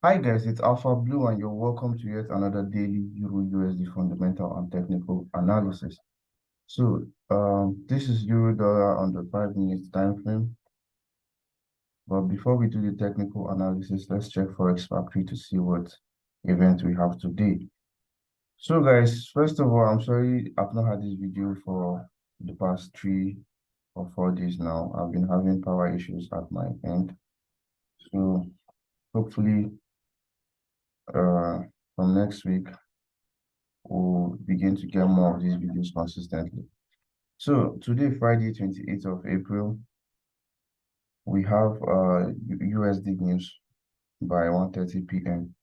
Hi guys, it's Alpha Blue and you're welcome to yet another daily Euro USD fundamental and technical analysis. This is Euro dollar on the 5 minutes time frame. But before we do the technical analysis, let's check Forex Factory to see what event we have today. So guys, first of all, I'm sorry I've not had this video for the past 3 or 4 days now. I've been having power issues at my end. So hopefully from next week we'll begin to get more of these videos consistently. So today, Friday, 28th of April, we have USD news by 1:30 p.m.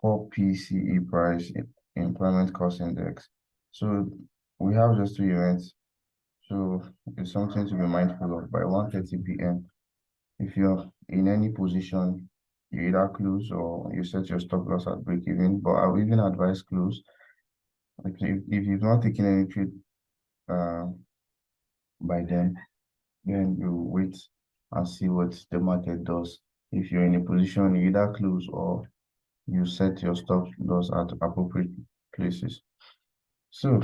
Core PCE price, employment cost index. So we have just 2 events. So it's something to be mindful of. By 1:30 p.m., if you're in any position, you either close or you set your stop loss at break even. But I will even advise close. If you've not taken any trade by then you wait and see what the market does. If you're in a position, you either close or you set your stop loss at appropriate places. So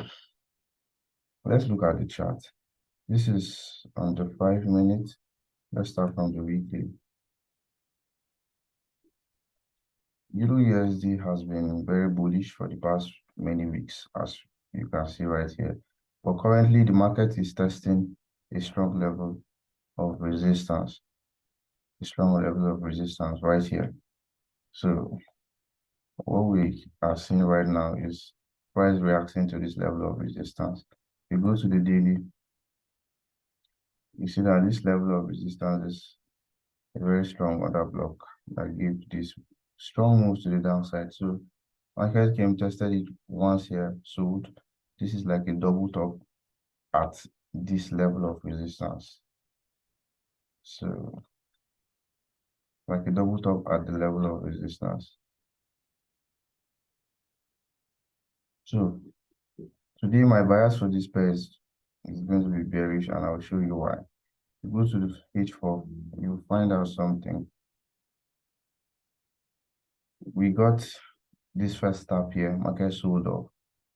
let's look at the chart. This is on the 5 minutes. Let's start from the weekly. Euro USD has been very bullish for the past many weeks, as you can see right here. But currently, the market is testing a strong level of resistance. A strong level of resistance right here. So what we are seeing right now is price reacting to this level of resistance. If you go to the daily, you see that this level of resistance is a very strong order block that gives this strong moves to the downside. So market came, tested it once here, sold. This is like a double top at this level of resistance. So like a double top at the level of resistance. So today my bias for this pair is going to be bearish, and I'll show you why. You go to the H4, you'll find out something. We got this first tap here, market sold off,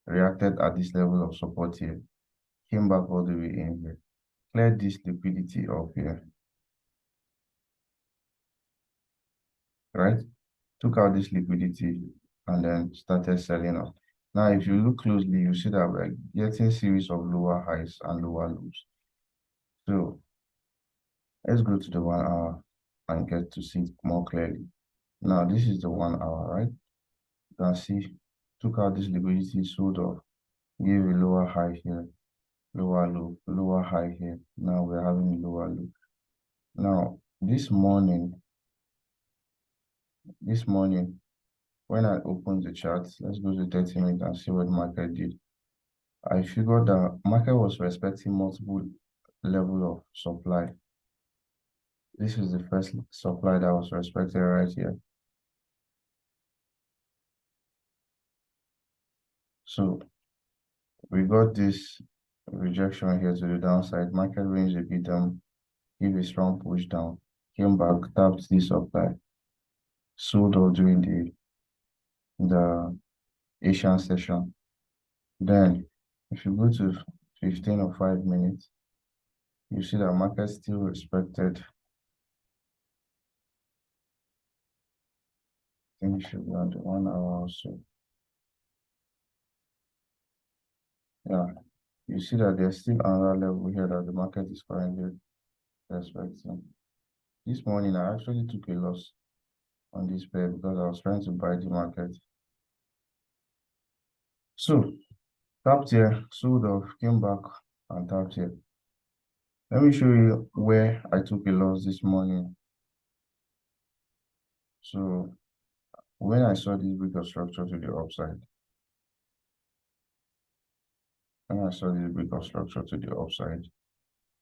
reacted at this level of support here, came back all the way in here, cleared this liquidity up here, right? Took out this liquidity and then started selling off. Now, if you look closely, you see that we're getting series of lower highs and lower lows. So let's go to the 1 hour and get to see it more clearly. Now, this is the 1 hour, right? You can see, took out this liquidity, sold off, gave a lower high here, lower low, lower high here. Now we're having a lower low. Now, this morning, when I opened the chart, let's go to 30 minutes and see what the market did. I figured that market was respecting multiple level of supply. This is the first supply that was respected right here. So we got this rejection here to the downside. Market range a bit down, give a strong push down, came back, tapped this supply, sold off during the Asian session. Then if you go to 15 or 5 minutes, you see that market still respected. I think it should be on the 1 hour or so. Yeah, you see that there's still another level here that the market is currently respecting. This morning, I actually took a loss on this pair because I was trying to buy the market. So, tapped here, sold off, came back and tapped here. Let me show you where I took a loss this morning. So, when I saw this break of structure to the upside,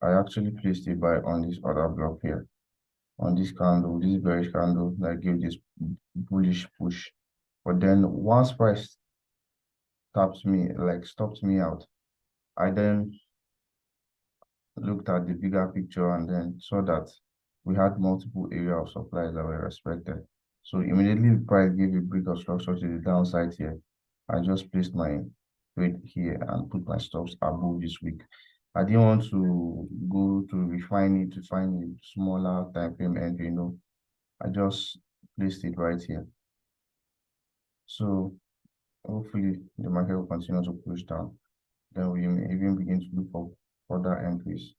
I actually placed a buy on this other block here, on this candle, this bearish candle that gave this bullish push. But then once price stopped me out, I then looked at the bigger picture and then saw that we had multiple areas of supplies that were respected. So immediately the price gave a break of structure to the downside here. I just placed my trade here and put my stops above this week. I didn't want to go to refine it to find a smaller time frame entry, I just placed it right here. So hopefully the market will continue to push down. Then we may even begin to look for further entries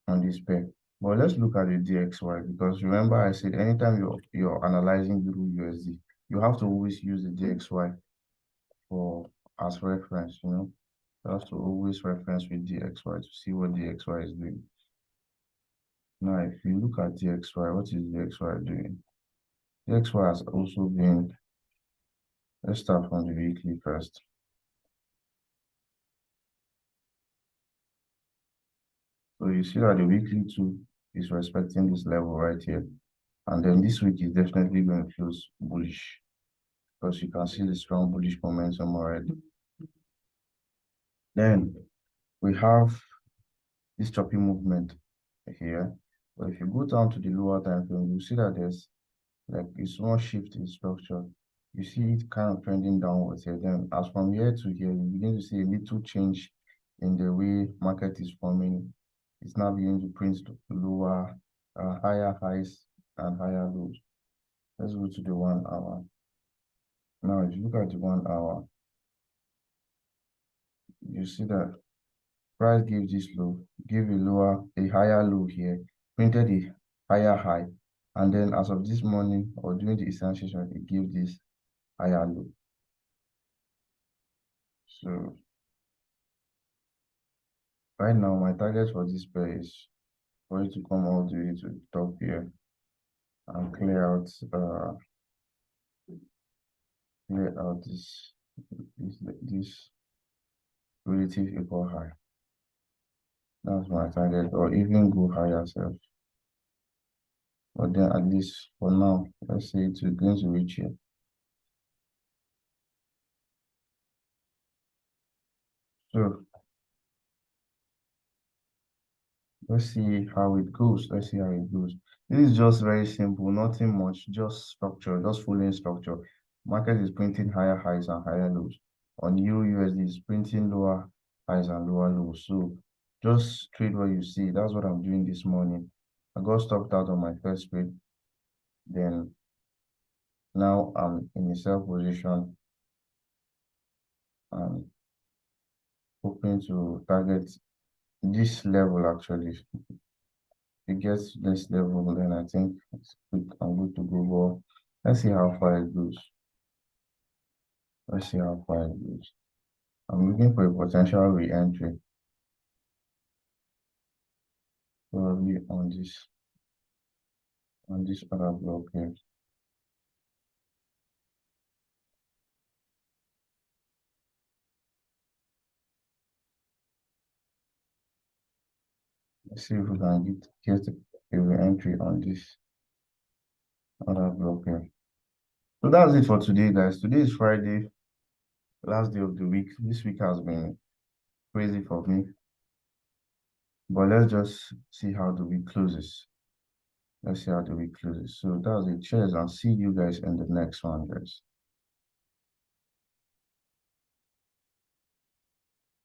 on this pair. But let's look at the DXY, because remember I said anytime you're analyzing EURUSD, you have to always use the DXY for as reference, You have to always reference with DXY to see what DXY is doing. Now, if you look at DXY, what is DXY doing? DXY has also been, let's start from the weekly first. So you see that the weekly too is respecting this level right here. And then this week is definitely going to close bullish, because you can see the strong bullish momentum already. Then we have this choppy movement here. But if you go down to the lower time frame, you see that there's like a small shift in structure. You see it kind of trending downwards here. Then as from here to here, you begin to see a little change in the way market is forming. It's now beginning to print lower, higher highs and higher lows. Let's go to the 1 hour. Now, if you look at the 1 hour, you see that price gave this low, gave a higher low here, printed a higher high, and then as of this morning or during the Eastern session, it gave this higher low. So right now, my target for this pair is for it to come all the way to the top here and clear out this relative equal high. That's my target, or even go higher self. But then at least for now, let's say it's going to reach here. So let's see how it goes. Let's see how it goes. This is just very simple, nothing much, just structure, just following structure. Market is printing higher highs and higher lows. On EURUSD is printing lower highs and lower lows. So just trade what you see. That's what I'm doing this morning. I got stopped out on my first trade. Then now I'm in a sell position and hoping to target this level actually. If it gets to this level, then I think I'm good to go. Well, let's see how far it goes. Let's see how far it goes. I'm looking for a potential re-entry, probably on this other block here. Let's see if we can get a re-entry on this other block here. So that's it for today, guys. Today is Friday, last day of the week. This week has been crazy for me, but let's just see how the week closes. Let's see how the week closes. So that's it. Cheers, and see you guys in the next one, guys.